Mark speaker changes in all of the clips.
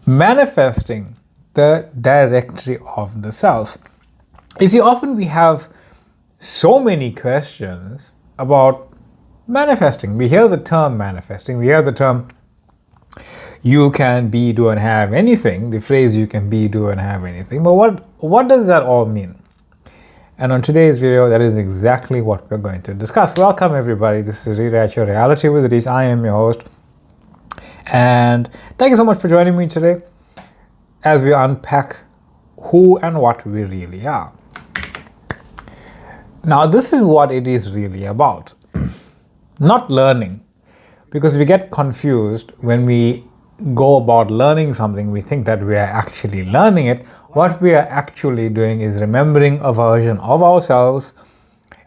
Speaker 1: Manifesting the directory of the self. You see, often we have so many questions about manifesting. We hear the term manifesting, we hear the term you can be, do, and have anything, the phrase you can be, do, and have anything. But what does that all mean? And on today's video, that is exactly what we're going to discuss. Welcome everybody, this is Rewrite Your Reality with Reese. I am your host. And thank you so much for joining me today as we unpack who and what we really are. Now, this is what it is really about. Not learning, because we get confused when we go about learning something. We think that we are actually learning it. What we are actually doing is remembering a version of ourselves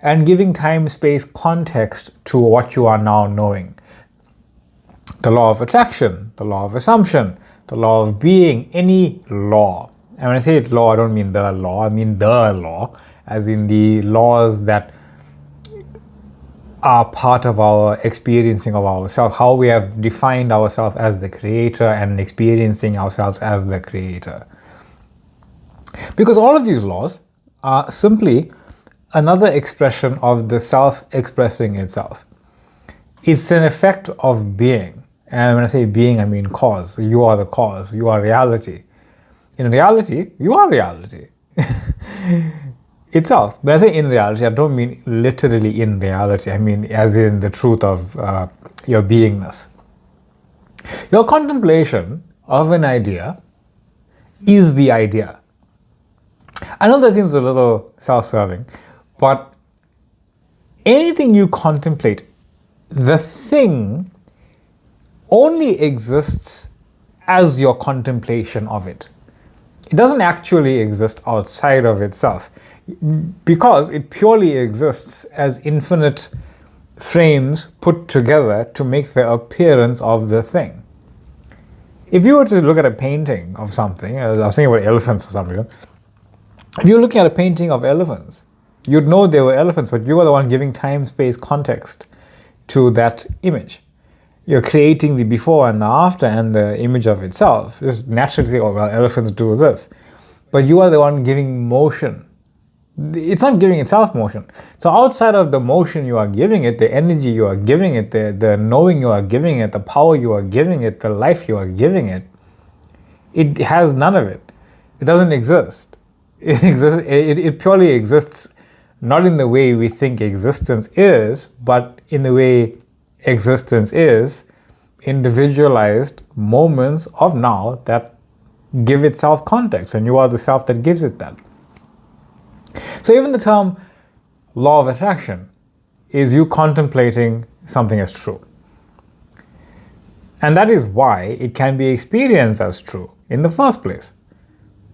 Speaker 1: and giving time, space, context to what you are now knowing. The law of attraction, the law of assumption, the law of being, any law. And when I say law, I don't mean the law, I mean the law, as in the laws that are part of our experiencing of ourselves, how we have defined ourselves as the creator and experiencing ourselves as the creator. Because all of these laws are simply another expression of the self expressing itself. It's an effect of being. And when I say being, I mean cause. You are the cause. You are reality. In reality, you are reality itself. When I say in reality, I don't mean literally in reality. I mean as in the truth of your beingness. Your contemplation of an idea is the idea. I know that seems a little self-serving, but anything you contemplate, the thing only exists as your contemplation of it. It doesn't actually exist outside of itself because it purely exists as infinite frames put together to make the appearance of the thing. If you were to look at a painting of something, I was thinking about elephants for some reason. If you're looking at a painting of elephants, you'd know they were elephants, but you are the one giving time, space, context to that image. You're creating the before and the after and the image of itself. Just naturally say, oh, well, elephants do this. But you are the one giving motion. It's not giving itself motion. So outside of the motion you are giving it, the energy you are giving it, the knowing you are giving it, the power you are giving it, the life you are giving it, it has none of it. It doesn't exist. It purely exists not in the way we think existence is, but in the way existence is individualized moments of now that give itself context, and you are the self that gives it that. So even the term law of attraction is you contemplating something as true. And that is why it can be experienced as true in the first place.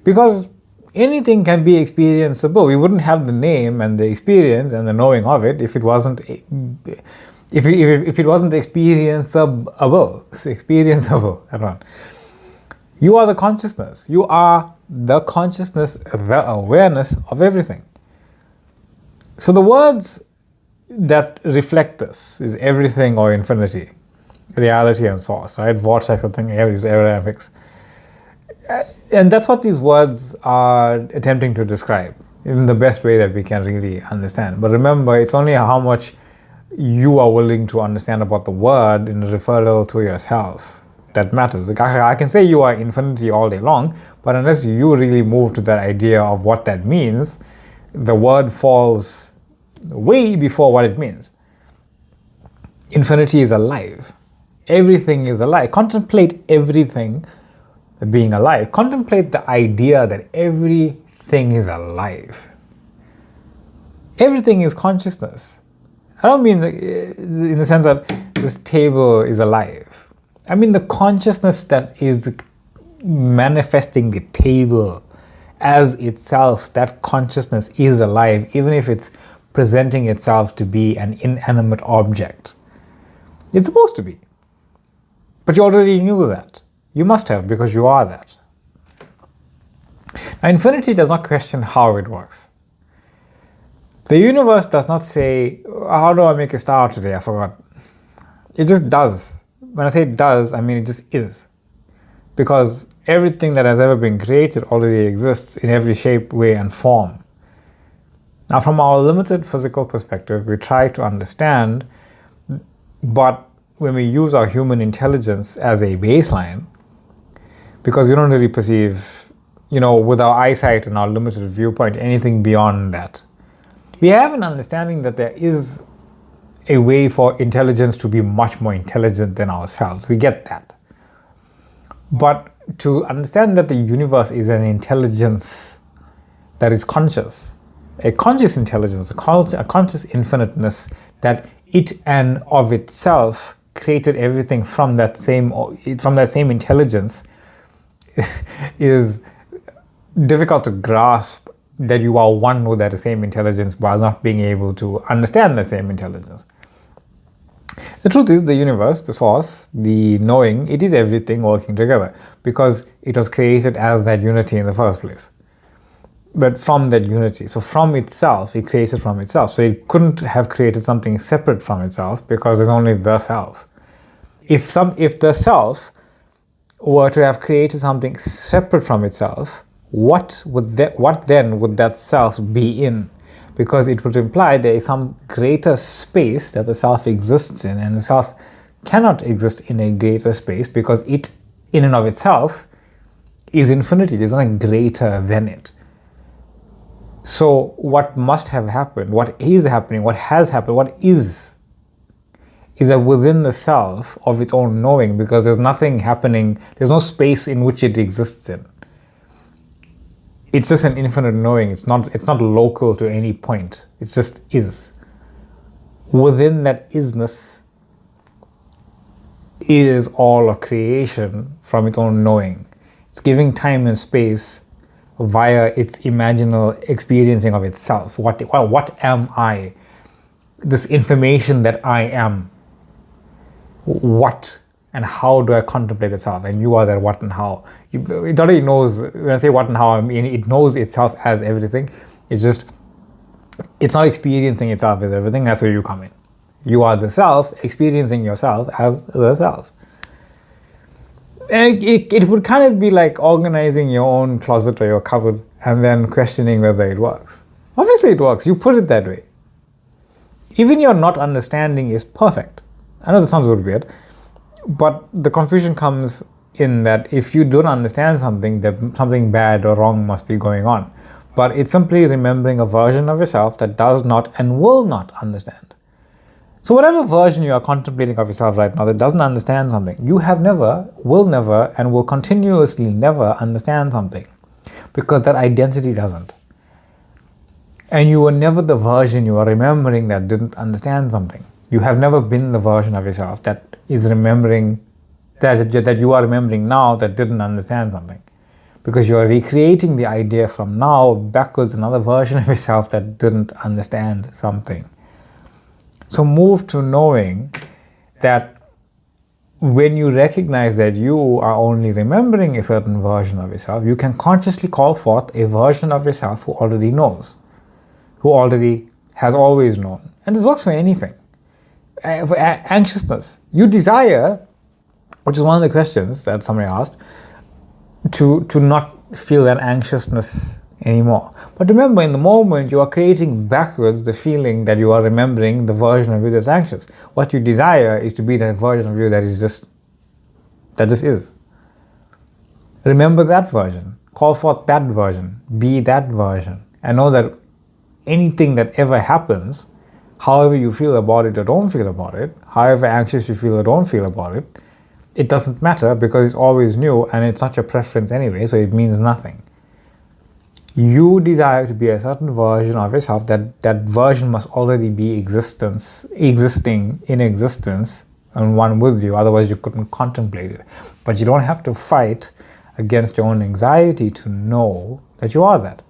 Speaker 1: Because anything can be experienceable. We wouldn't have the name and the experience and the knowing of it if it wasn't if it wasn't experienceable. I don't know. You are the consciousness. You are the consciousness, the awareness of everything. So the words that reflect this is everything or infinity, reality and source, right? Vortex, something, is aerodynamics. And that's what these words are attempting to describe in the best way that we can really understand. But remember, it's only how much you are willing to understand about the word in referral to yourself that matters. I can say you are infinity all day long, but unless you really move to that idea of what that means, the word falls way before what it means. Infinity is alive. Everything is alive. Contemplate everything being alive. Contemplate the idea that everything is alive. Everything is consciousness. I don't mean in the sense that this table is alive. I mean the consciousness that is manifesting the table as itself. That consciousness is alive, even if it's presenting itself to be an inanimate object. It's supposed to be. But you already knew that. You must have, because you are that. Now, infinity does not question how it works. The universe does not say, how do I make a star today? I forgot. It just does. When I say it does, I mean it just is. because everything that has ever been created already exists in every shape, way, and form. Now, from our limited physical perspective, we try to understand, but when we use our human intelligence as a baseline, because we don't really perceive, with our eyesight and our limited viewpoint, anything beyond that, we have an understanding that there is a way for intelligence to be much more intelligent than ourselves. We get that. But to understand that the universe is an intelligence that is conscious, a conscious intelligence, a conscious infiniteness, that it and of itself created everything from that same intelligence, is difficult to grasp, that you are one with that same intelligence while not being able to understand the same intelligence. The truth is, the universe, the source, the knowing, it is everything working together because it was created as that unity in the first place. But from that unity, so from itself, it created from itself. So it couldn't have created something separate from itself because there's only the self. If the self were to have created something separate from itself, what then would that self be in? Because it would imply there is some greater space that the self exists in, and the self cannot exist in a greater space because it, in and of itself, is infinity. There's nothing greater than it. So what must have happened, what is happening, what has happened, what is that within the self of its own knowing, because there's nothing happening, there's no space in which it exists in. It's just an infinite knowing. It's not local to any point. It just is. Within that isness is all of creation from its own knowing. It's giving time and space via its imaginal experiencing of itself. What am I? This information that I am. What and how do I contemplate itself? And you are that what and how. It already knows, when I say what and how, I mean it knows itself as everything. It's not experiencing itself as everything. That's where you come in. You are the self, experiencing yourself as the self. And it would kind of be like organizing your own closet or your cupboard and then questioning whether it works. Obviously it works. You put it that way. Even your not understanding is perfect. I know that sounds a little weird, but the confusion comes in that if you don't understand something, that something bad or wrong must be going on. But it's simply remembering a version of yourself that does not and will not understand. So whatever version you are contemplating of yourself right now that doesn't understand something, you have never, will never, and will continuously never understand something, because that identity doesn't. And you were never the version you are remembering that didn't understand something. You have never been the version of yourself that is remembering, that you are remembering now that didn't understand something. Because you are recreating the idea from now backwards, another version of yourself that didn't understand something. So move to knowing that when you recognize that you are only remembering a certain version of yourself, you can consciously call forth a version of yourself who already knows, who already has always known. And this works for anything. For anxiousness, you desire, which is one of the questions that somebody asked, to not feel that anxiousness anymore. But remember, in the moment, you are creating backwards the feeling that you are remembering the version of you that's anxious. What you desire is to be that version of you that just is. Remember that version. Call forth that version. Be that version. And know that anything that ever happens, however you feel about it or don't feel about it, however anxious you feel or don't feel about it, it doesn't matter because it's always new and it's not your preference anyway, so it means nothing. You desire to be a certain version of yourself, that version must already be existing in existence and one with you, otherwise you couldn't contemplate it. But you don't have to fight against your own anxiety to know that you are that.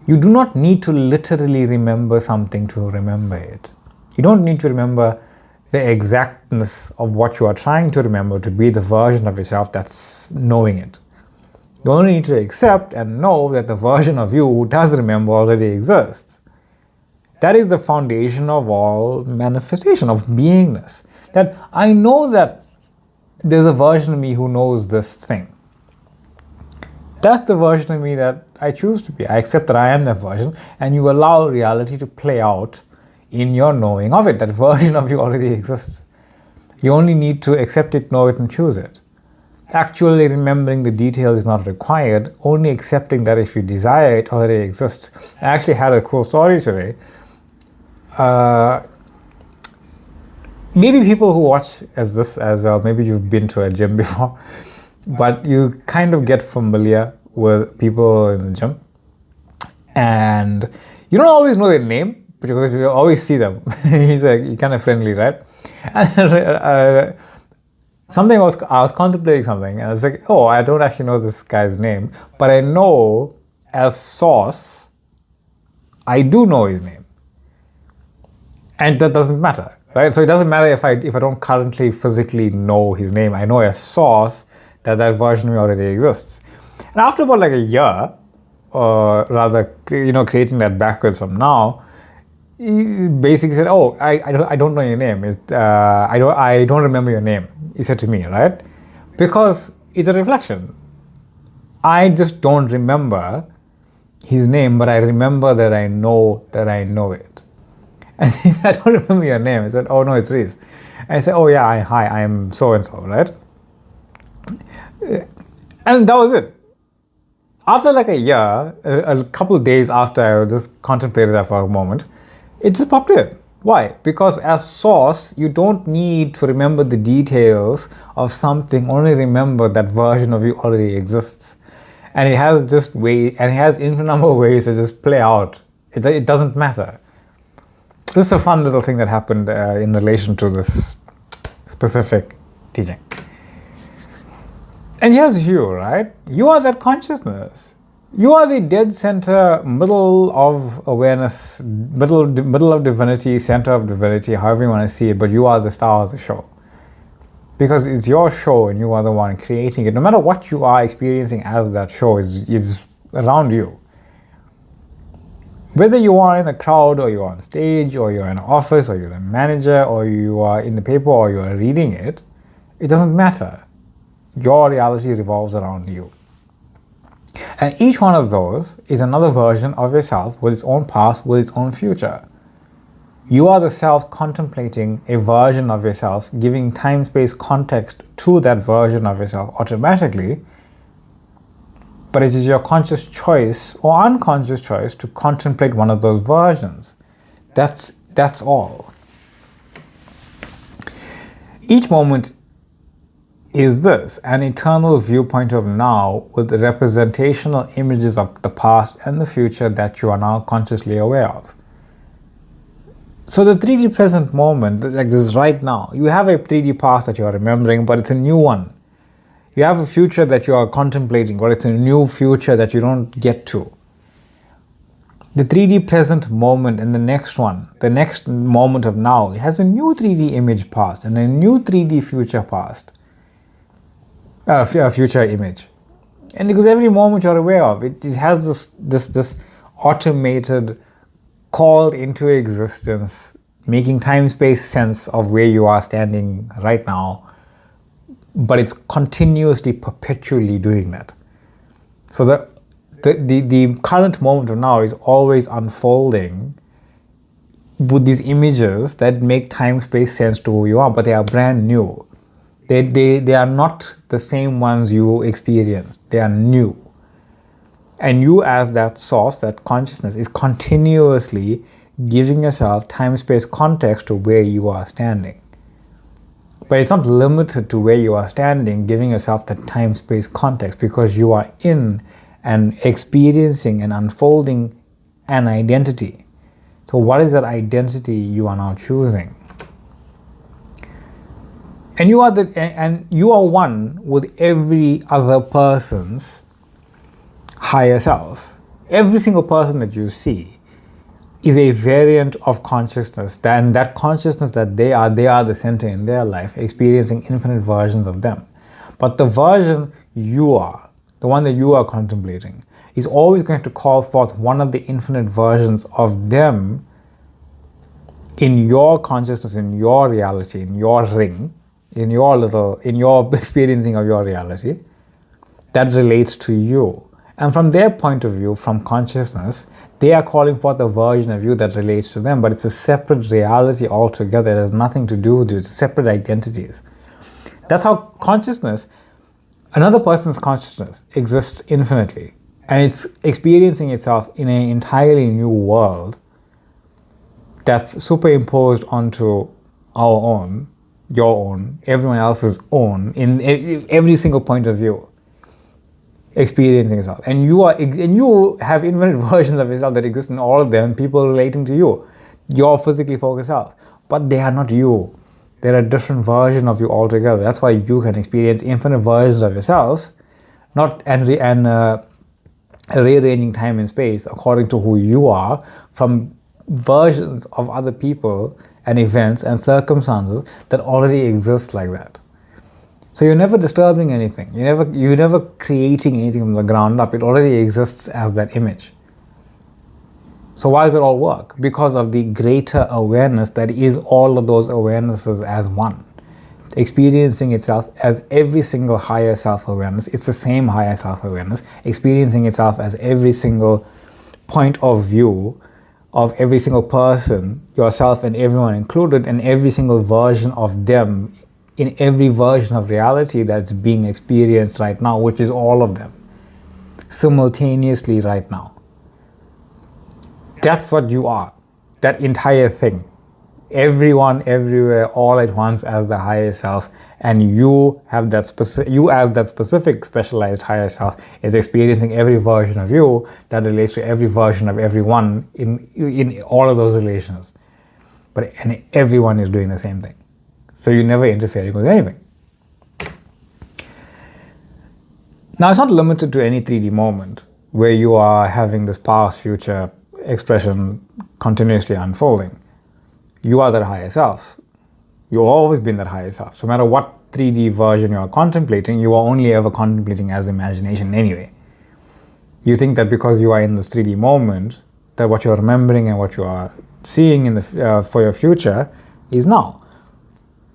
Speaker 1: You do not need to literally remember something to remember it. You don't need to remember the exactness of what you are trying to remember to be the version of yourself that's knowing it. You only need to accept and know that the version of you who does remember already exists. That is the foundation of all manifestation, of beingness. That I know that there's a version of me who knows this thing. That's the version of me that I choose to be. I accept that I am that version, and you allow reality to play out in your knowing of it. That version of you already exists. You only need to accept it, know it, and choose it. Actually remembering the details is not required, only accepting that if you desire it already exists. I actually had a cool story today. Maybe people who watch this as well, maybe you've been to a gym before, but you kind of get familiar with people in the gym, and you don't always know their name because you always see them. You're kind of friendly, right? And, I was contemplating something, and I was like, oh, I don't actually know this guy's name, but I know as source, I do know his name, and that doesn't matter, right? So it doesn't matter if I don't currently physically know his name. I know as source that version of me already exists. And after about like a year, or rather, creating that backwards from now, he basically said, "Oh, I don't know your name. I don't remember your name." He said to me, right? Because it's a reflection. I just don't remember his name, but I remember that I know it. And he said, "I don't remember your name." I said, "Oh no, it's Reese." And I said, "Oh yeah, hi, I am so and so," right? And that was it. After like a year, a couple of days after I just contemplated that for a moment, it just popped in. Why? Because as source, you don't need to remember the details of something, only remember that version of you already exists. And it has infinite number of ways to just play out. It doesn't matter. This is a fun little thing that happened in relation to this specific teaching. And here's you, right? You are that consciousness. You are the dead center, middle of awareness, middle of divinity, center of divinity, however you want to see it, but you are the star of the show. Because it's your show and you are the one creating it. No matter what you are experiencing as that show is around you. Whether you are in the crowd, or you're on stage, or you're in an office, or you're a manager, or you are in the paper, or you're reading it, it doesn't matter. Your reality revolves around you. And each one of those is another version of yourself with its own past, with its own future. You are the self contemplating a version of yourself, giving time-space context to that version of yourself automatically, but it is your conscious choice or unconscious choice to contemplate one of those versions. That's all. Each moment is this, an eternal viewpoint of now with the representational images of the past and the future that you are now consciously aware of. So the 3D present moment, like this right now, you have a 3D past that you are remembering, but it's a new one. You have a future that you are contemplating, but it's a new future that you don't get to. The 3D present moment and the next one, the next moment of now, it has a new 3D image past and a new 3D future past. Future image. And because every moment you're aware of, it has this automated, called into existence, making time-space sense of where you are standing right now, but it's continuously, perpetually doing that. So the current moment of now is always unfolding with these images that make time-space sense to who you are, but they are brand new. They are not the same ones you experienced. They are new. And you as that source, that consciousness, is continuously giving yourself time-space context to where you are standing. But it's not limited to where you are standing, giving yourself that time-space context, because you are in and experiencing and unfolding an identity. So what is that identity you are now choosing? And you are one with every other person's higher self. Every single person that you see is a variant of consciousness, and that consciousness that they are the center in their life, experiencing infinite versions of them. But the version you are, the one that you are contemplating, is always going to call forth one of the infinite versions of them in your consciousness, in your reality, in your ring, in your experiencing of your reality that relates to you. And from their point of view, from consciousness, they are calling for the version of you that relates to them, but it's a separate reality altogether. It has nothing to do with you. It's separate identities. That's how consciousness, another person's consciousness, exists infinitely. And it's experiencing itself in an entirely new world that's superimposed onto our own, your own, everyone else's own, in every single point of view, experiencing yourself. And you have infinite versions of yourself that exist in all of them, people relating to you, your physically focused self. But they are not you. They're a different version of you altogether. That's why you can experience infinite versions of yourself, rearranging time and space according to who you are, from versions of other people and events and circumstances that already exist like that. So you're never disturbing anything. You're never creating anything from the ground up. It already exists as that image. So why does it all work? Because of the greater awareness that is all of those awarenesses as one. It's experiencing itself as every single higher self-awareness. It's the same higher self-awareness, experiencing itself as every single point of view of every single person, yourself and everyone included, and every single version of them in every version of reality that's being experienced right now, which is all of them, simultaneously right now. That's what you are, that entire thing. Everyone, everywhere, all at once as the higher self, and you have that you as that specific specialized higher self is experiencing every version of you that relates to every version of everyone in all of those relations. And everyone is doing the same thing. So you're never interfering with anything. Now, it's not limited to any 3D moment where you are having this past, future expression continuously unfolding. You are that higher self. You've always been that higher self. So no matter what 3D version you are contemplating, you are only ever contemplating as imagination anyway. You think that because you are in this 3D moment, that what you're remembering and what you are seeing in the for your future is now.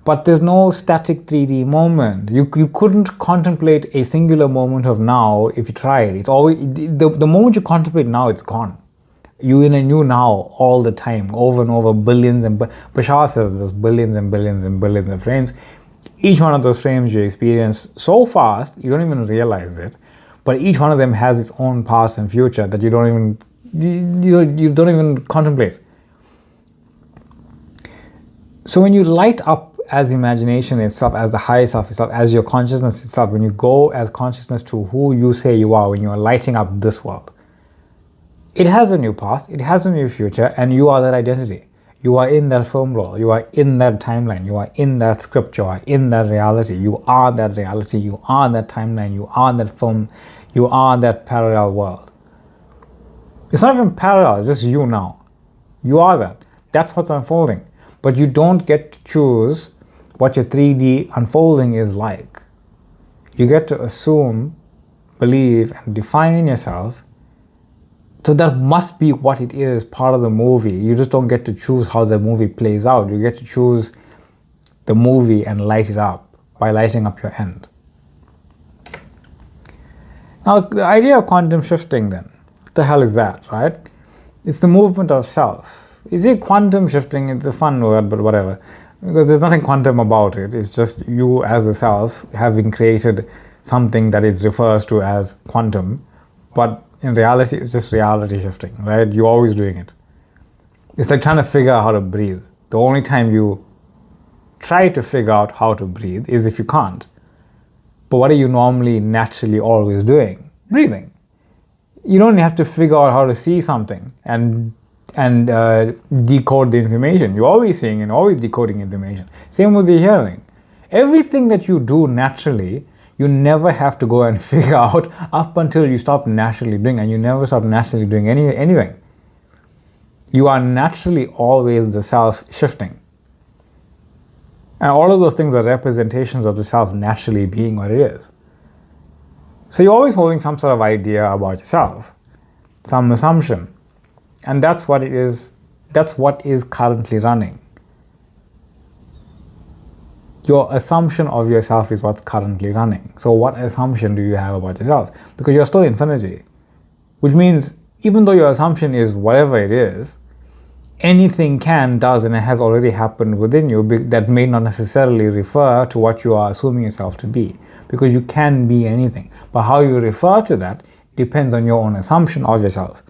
Speaker 1: But there's no static 3D moment. You couldn't contemplate a singular moment of now if you tried. It's always the moment you contemplate now, it's gone. You're in a new now all the time, over and over, billions and Bashar says there's billions and billions and billions of frames. Each one of those frames you experience so fast you don't even realize it, but each one of them has its own past and future that you don't even contemplate. So when you light up as imagination itself, as the higher self itself, as your consciousness itself, when you go as consciousness to who you say you are, when you're lighting up this world, it has a new past, it has a new future, and you are that identity. You are in that film roll, you are in that timeline, you are in that script, you are in that reality, you are that reality, you are that timeline, you are that film, you are that parallel world. It's not even parallel, it's just you now. You are that. That's what's unfolding. But you don't get to choose what your 3D unfolding is like. You get to assume, believe, and define yourself. So that must be what it is, part of the movie. You just don't get to choose how the movie plays out. You get to choose the movie and light it up by lighting up your end. Now, the idea of quantum shifting then, what the hell is that, right? It's the movement of self. Is it quantum shifting? It's a fun word, but whatever. Because there's nothing quantum about it. It's just you as a self having created something that it refers to as quantum. But in reality, it's just reality shifting, right? You're always doing it. It's like trying to figure out how to breathe. The only time you try to figure out how to breathe is if you can't. But what are you normally, naturally always doing? Breathing. You don't have to figure out how to see something and decode the information. You're always seeing and always decoding information. Same with the hearing. Everything that you do naturally, you never have to go and figure out up until you stop naturally doing, and you never stop naturally doing anything. You are naturally always the self shifting. And all of those things are representations of the self naturally being what it is. So you're always holding some sort of idea about yourself, some assumption. And that's what it is, that's what is currently running. Your assumption of yourself is what's currently running. So what assumption do you have about yourself? Because you're still infinity, which means even though your assumption is whatever it is, anything can, does, and it has already happened within you that may not necessarily refer to what you are assuming yourself to be, because you can be anything. But how you refer to that depends on your own assumption of yourself.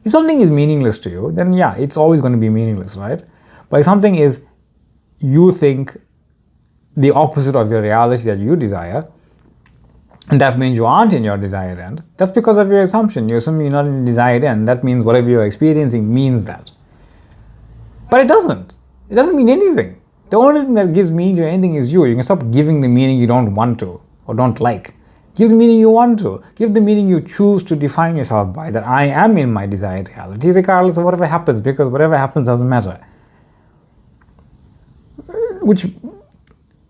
Speaker 1: If something is meaningless to you, then yeah, it's always going to be meaningless, right? But if something is, you think, the opposite of your reality that you desire, and that means you aren't in your desired end, that's because of your assumption. You assume you're not in the desired end. That means whatever you're experiencing means that. But it doesn't. It doesn't mean anything. The only thing that gives meaning to anything is you. You can stop giving the meaning you don't want to or don't like. Give the meaning you want to. Give the meaning you choose to define yourself by, that I am in my desired reality regardless of whatever happens, because whatever happens doesn't matter. Which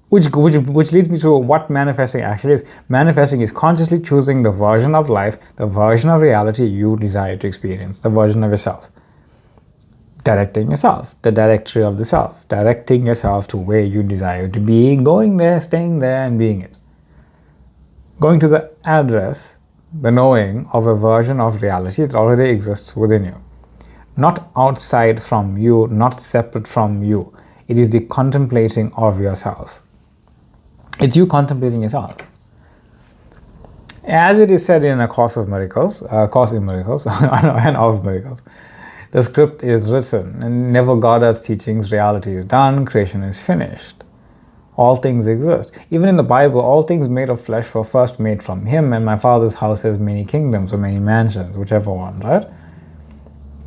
Speaker 1: leads me to what manifesting actually is. Manifesting is consciously choosing the version of life, the version of reality you desire to experience, the version of yourself. Directing yourself, the directory of the self, directing yourself to where you desire to be, going there, staying there, and being it. Going to the address, the knowing of a version of reality that already exists within you. Not outside from you, not separate from you. It is the contemplating of yourself. It's you contemplating yourself. As it is said in A Course in Miracles, and of Miracles, the script is written. In NevilleGoddard's teachings, reality is done, creation is finished. All things exist. Even in the Bible, all things made of flesh were first made from Him, and my Father's house has many kingdoms or many mansions, whichever one, right?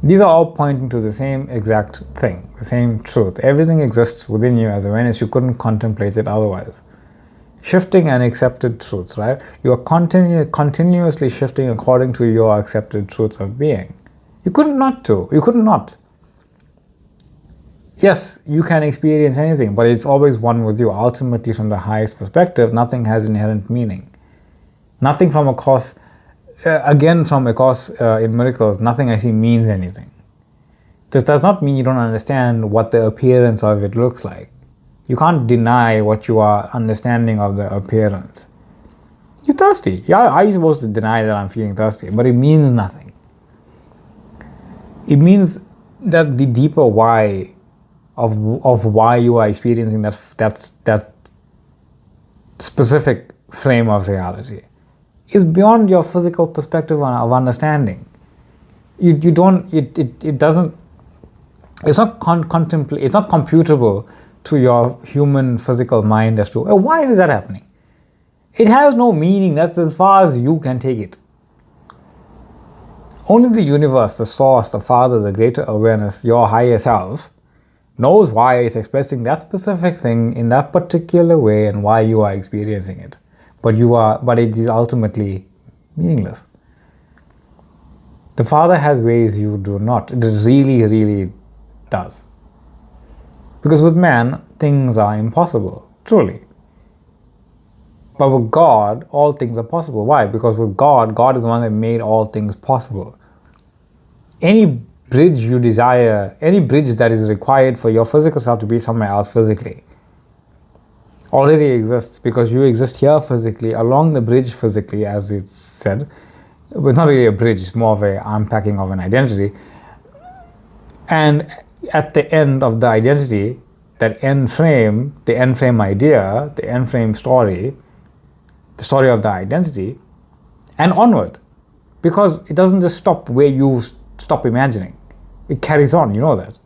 Speaker 1: These are all pointing to the same exact thing, the same truth. Everything exists within you as awareness. You couldn't contemplate it otherwise. Shifting and accepted truths, right? You are continuously shifting according to your accepted truths of being. You couldn't not to. You couldn't not. Yes, you can experience anything, but it's always one with you. Ultimately, from the highest perspective, nothing has inherent meaning. Nothing from A Course, from A Course in Miracles, nothing I see means anything. This does not mean you don't understand what the appearance of it looks like. You can't deny what you are understanding of the appearance. You're thirsty. Yeah, are you supposed to deny that I'm feeling thirsty? But it means nothing. It means that the deeper why of why you are experiencing that specific frame of reality is beyond your physical perspective of understanding. It's not computable to your human physical mind as to why is that happening. It has no meaning. That's as far as you can take it. Only the universe, the source, the Father, the greater awareness, your higher self, knows why it's expressing that specific thing in that particular way and why you are experiencing it. But it is ultimately meaningless. The Father has ways you do not. It really, really does. Because with man, things are impossible, truly. But with God, all things are possible. Why? Because with God, God is the one that made all things possible. Any bridge you desire, any bridge that is required for your physical self to be somewhere else physically, already exists because you exist here physically, along the bridge physically, as it's said. It's not really a bridge, it's more of an unpacking of an identity. And at the end of the identity, that end frame, the end frame idea, the end frame story, the story of the identity, and onward. Because it doesn't just stop where you stop imagining. It carries on, you know that.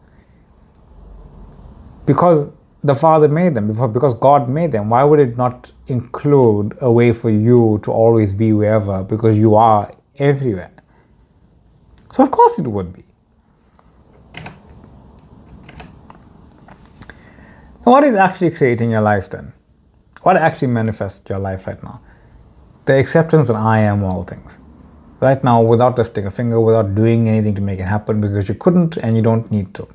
Speaker 1: Because the Father made them, because God made them, why would it not include a way for you to always be wherever? Because you are everywhere. So of course it would be. What is actually creating your life then? What actually manifests your life right now? The acceptance that I am all things. Right now, without lifting a finger, without doing anything to make it happen, because you couldn't and you don't need to.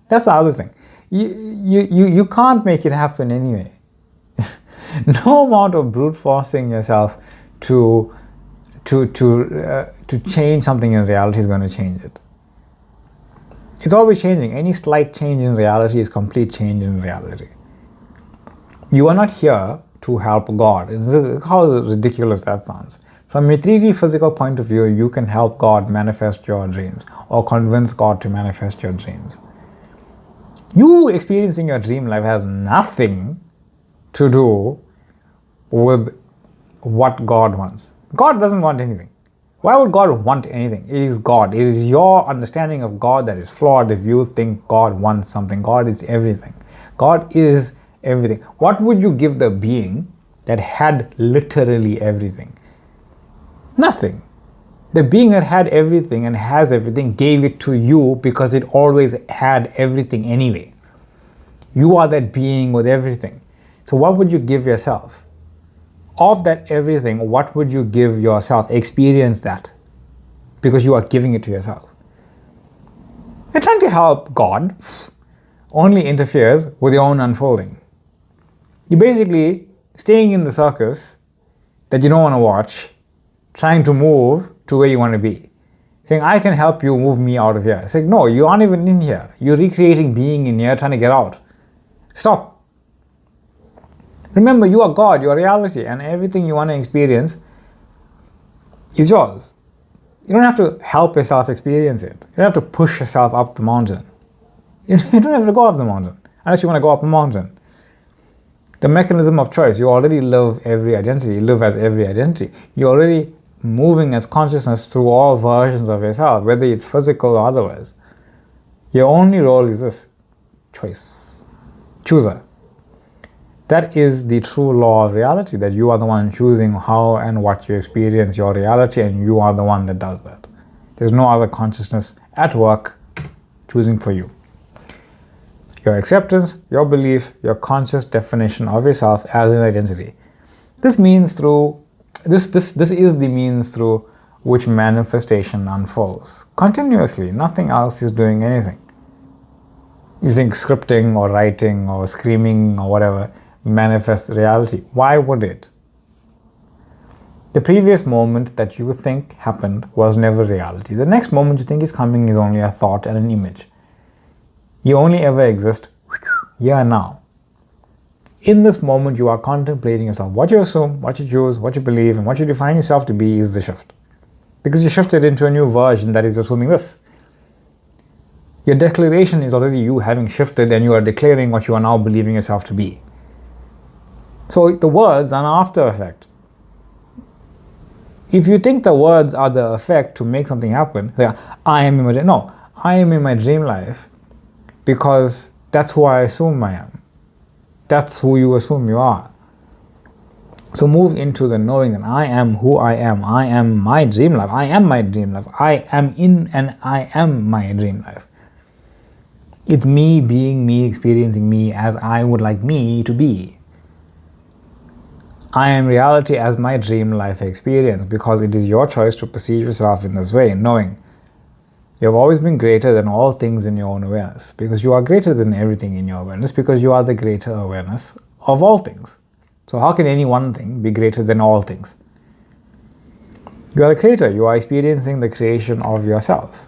Speaker 1: That's the other thing. You can't make it happen anyway. No amount of brute forcing yourself to change something in reality is going to change it. It's always changing. Any slight change in reality is complete change in reality. You are not here to help God. How ridiculous that sounds. From a 3D physical point of view, you can help God manifest your dreams or convince God to manifest your dreams. You experiencing your dream life has nothing to do with what God wants. God doesn't want anything. Why would God want anything? It is God. It is your understanding of God that is flawed if you think God wants something. God is everything. God is everything. What would you give the being that had literally everything? Nothing. The being that had everything and has everything gave it to you because it always had everything anyway. You are that being with everything. So what would you give yourself? Of that everything, what would you give yourself? Experience that. Because you are giving it to yourself. You're trying to help God only interferes with your own unfolding. You're basically staying in the circus that you don't want to watch, trying to move to where you want to be. Saying, I can help you move me out of here. It's like, no, you aren't even in here. You're recreating being in here, trying to get out. Stop. Remember, you are God, you are reality, and everything you want to experience is yours. You don't have to help yourself experience it. You don't have to push yourself up the mountain. You don't have to go up the mountain, unless you want to go up a mountain. The mechanism of choice, you already live every identity. You live as every identity. You're already moving as consciousness through all versions of yourself, whether it's physical or otherwise. Your only role is this: choice. Chooser. That is the true law of reality, that you are the one choosing how and what you experience your reality, and you are the one that does that. There's no other consciousness at work choosing for you. Your acceptance, your belief, your conscious definition of yourself as an identity. This is the means through which manifestation unfolds. Continuously, nothing else is doing anything. You think scripting or writing or screaming or whatever manifests reality. Why would it? The previous moment that you think happened was never reality. The next moment you think is coming is only a thought and an image. You only ever exist here and now. In this moment, you are contemplating yourself. What you assume, what you choose, what you believe, and what you define yourself to be is the shift. Because you shifted into a new version that is assuming this. Your declaration is already you having shifted, and you are declaring what you are now believing yourself to be. So the words are an after effect. If you think the words are the effect to make something happen, say, I am in my dream. No, I am in my dream life because that's who I assume I am. That's who you assume you are. So move into the knowing that I am who I am. I am my dream life. I am my dream life. I am in and I am my dream life. It's me being me, experiencing me as I would like me to be. I am reality as my dream life experience, because it is your choice to perceive yourself in this way, knowing you have always been greater than all things in your own awareness, because you are greater than everything in your awareness, because you are the greater awareness of all things. So how can any one thing be greater than all things? You are the creator. You are experiencing the creation of yourself.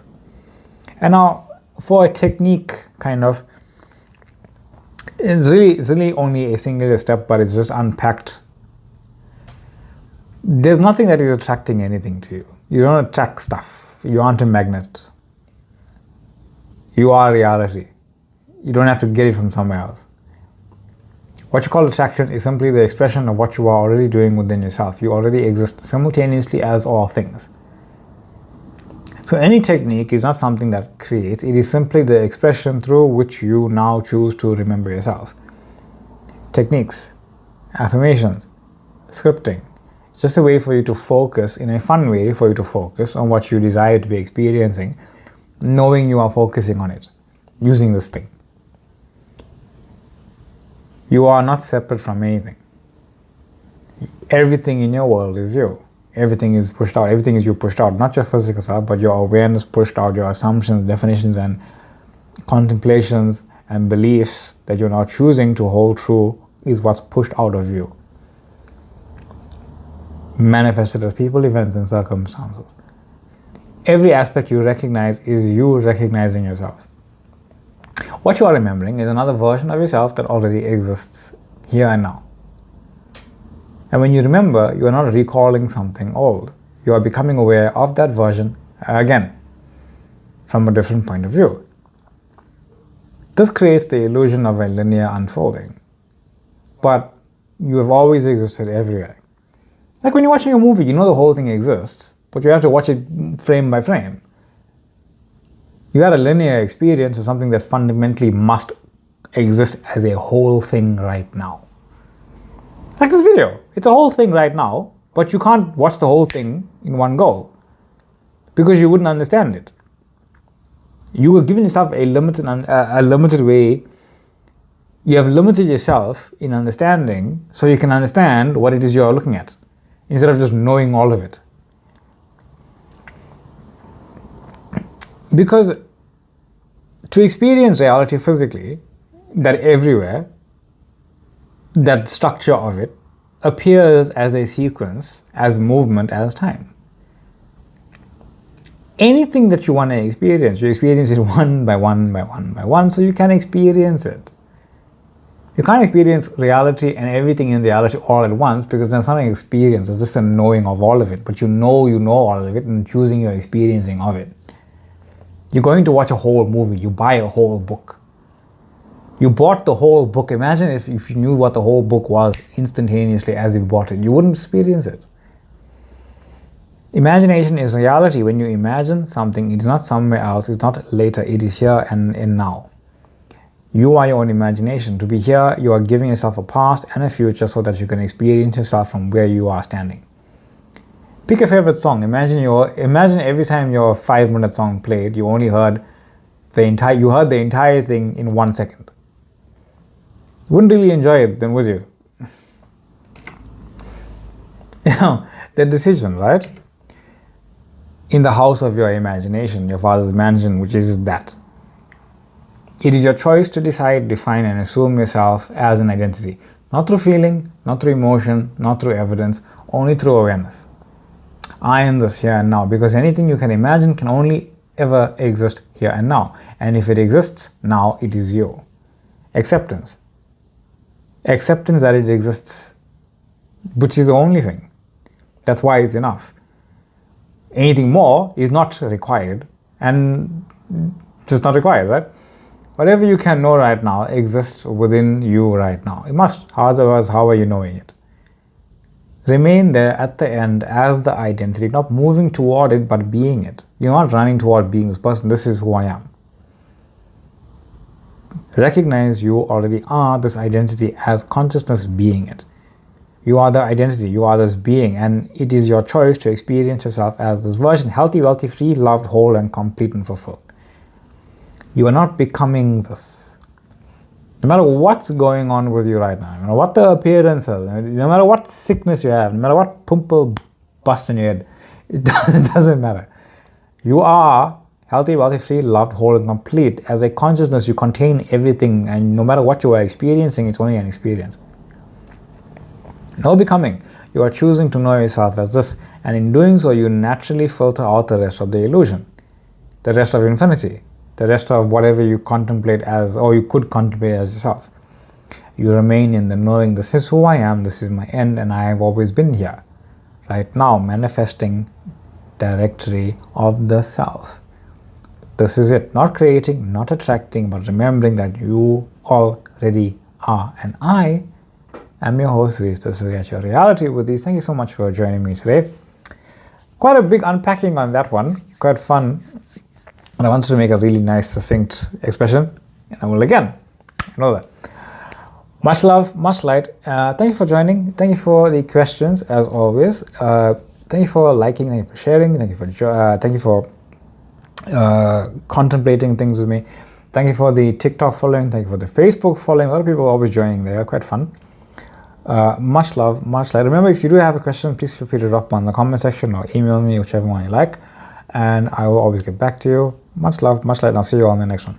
Speaker 1: And now, for a technique, it's really only a single step, but it's just unpacked. There's nothing that is attracting anything to you. You don't attract stuff. You aren't a magnet. You are reality. You don't have to get it from somewhere else. What you call attraction is simply the expression of what you are already doing within yourself. You already exist simultaneously as all things. So any technique is not something that creates. It is simply the expression through which you now choose to remember yourself. Techniques, affirmations, scripting. It's just a way for you to focus, in a fun way for you to focus on what you desire to be experiencing, knowing you are focusing on it, using this thing. You are not separate from anything. Everything in your world is you. Everything is pushed out. Everything is you pushed out. Not your physical self, but your awareness pushed out, your assumptions, definitions, and contemplations and beliefs that you're now choosing to hold true is what's pushed out of you. Manifested as people, events, and circumstances. Every aspect you recognize is you recognizing yourself. What you are remembering is another version of yourself that already exists here and now. And when you remember, you are not recalling something old. You are becoming aware of that version again, from a different point of view. This creates the illusion of a linear unfolding. But you have always existed everywhere. Like when you're watching a movie, you know the whole thing exists, but you have to watch it frame by frame. You had a linear experience of something that fundamentally must exist as a whole thing right now. Like this video, it's a whole thing right now, but you can't watch the whole thing in one go because you wouldn't understand it. You were giving yourself a limited way. You have limited yourself in understanding so you can understand what it is you're looking at instead of just knowing all of it. Because to experience reality physically, that everywhere, that structure of it appears as a sequence, as movement, as time. Anything that you want to experience, you experience it one by one by one by one, so you can experience it. You can't experience reality and everything in reality all at once because there's not an experience, it's just a knowing of all of it. But you know all of it and choosing your experiencing of it. You're going to watch a whole movie, you buy a whole book. You bought the whole book. Imagine if you knew what the whole book was instantaneously as you bought it. You wouldn't experience it. Imagination is reality. When you imagine something, it is not somewhere else, it's not later, it is here and now. You are your own imagination. To be here, you are giving yourself a past and a future so that you can experience yourself from where you are standing. Pick a favorite song. Imagine every time your 5-minute song played, you only heard the entire thing in 1 second. You wouldn't really enjoy it then, would you? The decision, right? In the house of your imagination, your father's mansion, which is that. It is your choice to decide, define, and assume yourself as an identity. Not through feeling, not through emotion, not through evidence, only through awareness. I am this here and now, because anything you can imagine can only ever exist here and now. And if it exists now, it is you. Acceptance. Acceptance that it exists, which is the only thing. That's why it's enough. Anything more is not required, and just not required, right? Whatever you can know right now exists within you right now. It must, otherwise how are you knowing it? Remain there at the end as the identity, not moving toward it, but being it. You're not running toward being this person. This is who I am. Recognize you already are this identity as consciousness being it. You are the identity, you are this being, and it is your choice to experience yourself as this version, healthy, wealthy, free, loved, whole, and complete and fulfilled. You are not becoming this. No matter what's going on with you right now, no matter what the appearance is, no matter what sickness you have, no matter what pimple bust in your head, it doesn't matter. You are healthy, wealthy, free, loved, whole, and complete. As a consciousness, you contain everything, and no matter what you are experiencing, it's only an experience. No becoming. You are choosing to know yourself as this, and in doing so, you naturally filter out the rest of the illusion, the rest of infinity, the rest of whatever you contemplate as, or you could contemplate as yourself. You remain in the knowing, this is who I am, this is my end, and I have always been here. Right now, manifesting directory of the self. This is it. Not creating, not attracting, but remembering that you already are. And I am your host, Reese. This is Get Your Reality with These. Thank you so much for joining me today. Quite a big unpacking on that one. Quite fun. And I wanted to make a really nice, succinct expression. And I will again. I know that. Much love, much light. Thank you for joining. Thank you for the questions, as always. Thank you for liking. Thank you for sharing. Thank you for contemplating things with me. Thank you for the TikTok following. Thank you for the Facebook following. A lot of people are always joining there. Quite fun. Much love, much light. Remember, if you do have a question, please feel free to drop on the comment section or email me, whichever one you like. And I will always get back to you. Much love, much light, and I'll see you all in the next one.